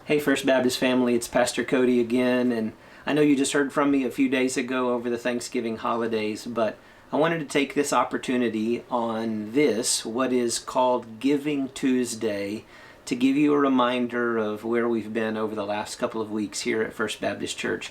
Hey, First Baptist family, it's Pastor Cody again, and I know you just heard from me a few days ago over the Thanksgiving holidays, but I wanted to take this opportunity on this, what is called Giving Tuesday, to give you a reminder of where we've been over the last couple of weeks here at First Baptist Church.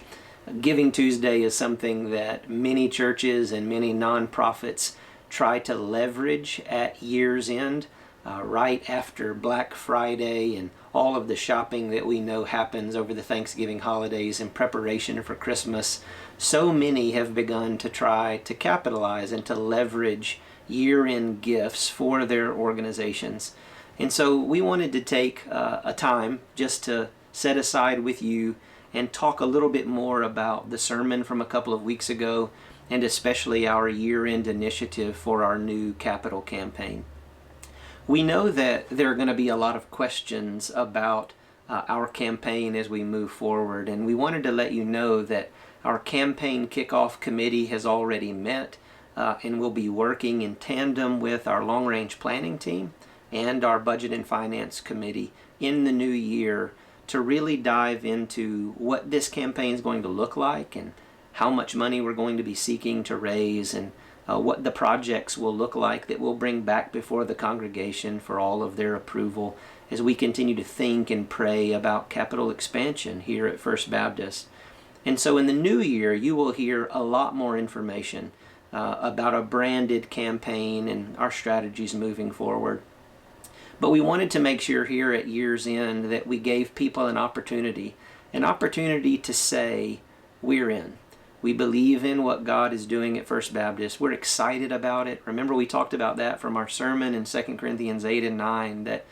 Giving Tuesday is something that many churches and many nonprofits try to leverage at year's end, right after Black Friday and all of the shopping that we know happens over the Thanksgiving holidays in preparation for Christmas. So many have begun to try to capitalize and to leverage year-end gifts for their organizations. And so we wanted to take a time just to set aside with you and talk a little bit more about the sermon from a couple of weeks ago, and especially our year-end initiative for our new capital campaign. We know that there are going to be a lot of questions about our campaign as we move forward, and we wanted to let you know that our campaign kickoff committee has already met and will be working in tandem with our long-range planning team and our budget and finance committee in the new year to really dive into what this campaign is going to look like and how much money we're going to be seeking to raise, and what the projects will look like that we'll bring back before the congregation for all of their approval as we continue to think and pray about capital expansion here at First Baptist. And so in the new year, you will hear a lot more information about a branded campaign and our strategies moving forward. But we wanted to make sure here at year's end that we gave people an opportunity to say, we're in. We believe in what God is doing at First Baptist. We're excited about it. Remember, we talked about that from our sermon in 2 Corinthians 8 and 9, that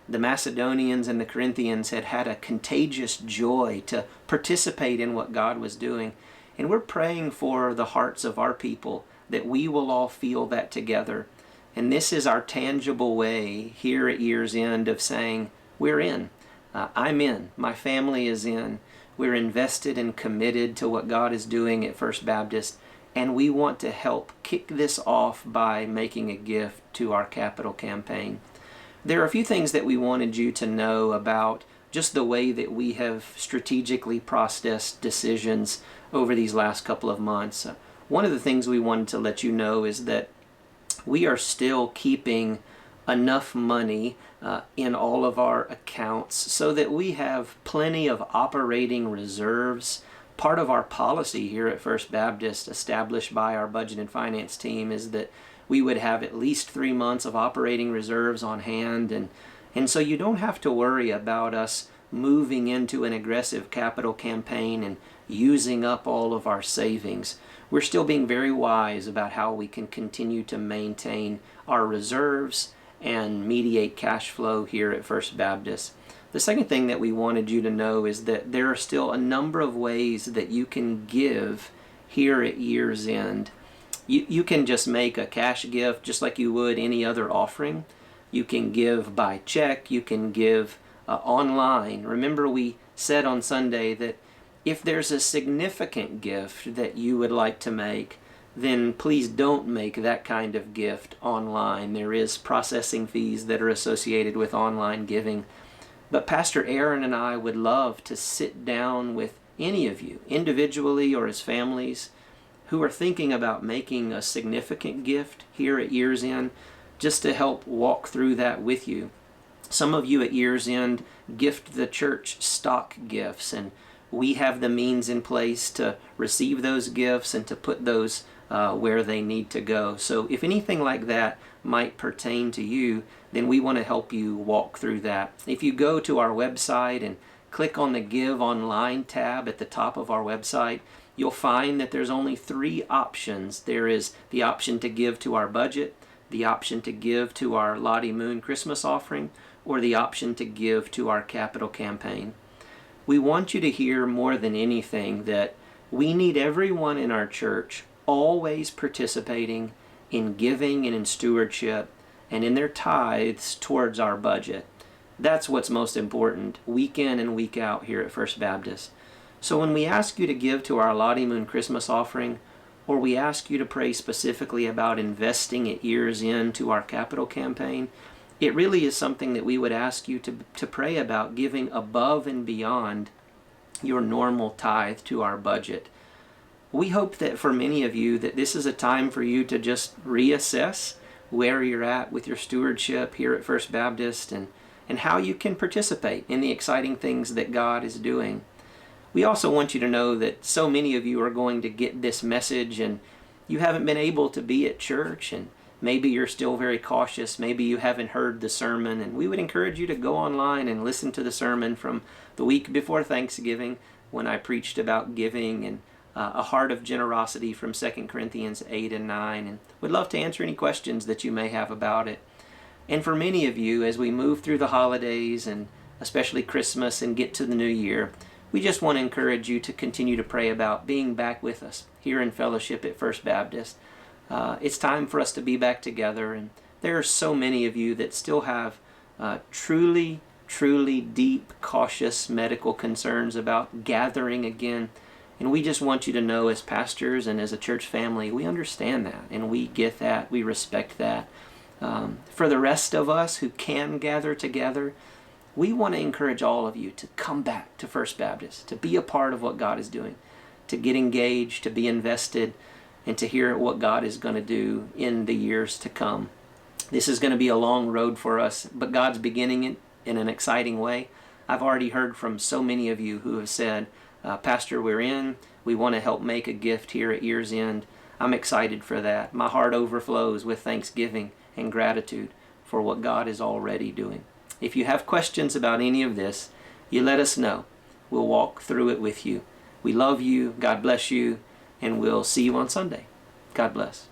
the Macedonians and the Corinthians had a contagious joy to participate in what God was doing. And we're praying for the hearts of our people that we will all feel that together. And this is our tangible way here at year's end of saying, we're in. I'm in. My family is in. We're invested and committed to what God is doing at First Baptist, and we want to help kick this off by making a gift to our capital campaign. There are a few things that we wanted you to know about just the way that we have strategically processed decisions over these last couple of months. One of the things we wanted to let you know is that we are still keeping enough money in all of our accounts so that we have plenty of operating reserves. Part of our policy here at First Baptist, established by our budget and finance team, is that we would have at least 3 months of operating reserves on hand, and so you don't have to worry about us moving into an aggressive capital campaign and using up all of our savings. We're still being very wise about how we can continue to maintain our reserves and mediate cash flow here at First Baptist. The second thing that we wanted you to know is that there are still a number of ways that you can give here at year's end. You can just make a cash gift just like you would any other offering. You can give by check. You can give online. Remember, we said on Sunday that if there's a significant gift that you would like to make, then please don't make that kind of gift online. There is processing fees that are associated with online giving. But Pastor Aaron and I would love to sit down with any of you, individually or as families, who are thinking about making a significant gift here at year's end, just to help walk through that with you. Some of you at year's end gift the church stock gifts, and we have the means in place to receive those gifts and to put those where they need to go. So if anything like that might pertain to you, then we want to help you walk through that. If you go to our website and click on the Give Online tab at the top of our website, you'll find that there's only 3 options. There is the option to give to our budget, the option to give to our Lottie Moon Christmas offering, or the option to give to our capital campaign. We want you to hear more than anything that we need everyone in our church always participating in giving and in stewardship and in their tithes towards our budget. That's what's most important, week in and week out here at First Baptist. So when we ask you to give to our Lottie Moon Christmas offering, or we ask you to pray specifically about investing at year's end to our capital campaign, it really is something that we would ask you to pray about, giving above and beyond your normal tithe to our budget. We hope that for many of you that this is a time for you to just reassess where you're at with your stewardship here at First Baptist, and how you can participate in the exciting things that God is doing. We also want you to know that so many of you are going to get this message and you haven't been able to be at church, and maybe you're still very cautious. Maybe you haven't heard the sermon, and we would encourage you to go online and listen to the sermon from the week before Thanksgiving when I preached about giving and a heart of generosity from 2 Corinthians 8 and 9, and would love to answer any questions that you may have about it. And for many of you, as we move through the holidays and especially Christmas and get to the new year, we just want to encourage you to continue to pray about being back with us here in fellowship at First Baptist. It's time for us to be back together, and there are so many of you that still have truly deep, cautious medical concerns about gathering again. And we just want you to know, as pastors and as a church family, we understand that and we get that, we respect that. For the rest of us who can gather together, we want to encourage all of you to come back to First Baptist, to be a part of what God is doing, to get engaged, to be invested, and to hear what God is going to do in the years to come. This is going to be a long road for us, but God's beginning it in an exciting way. I've already heard from so many of you who have said, Pastor, we're in. We want to help make a gift here at year's end. I'm excited for that. My heart overflows with thanksgiving and gratitude for what God is already doing. If you have questions about any of this, you let us know. We'll walk through it with you. We love you. God bless you. And we'll see you on Sunday. God bless.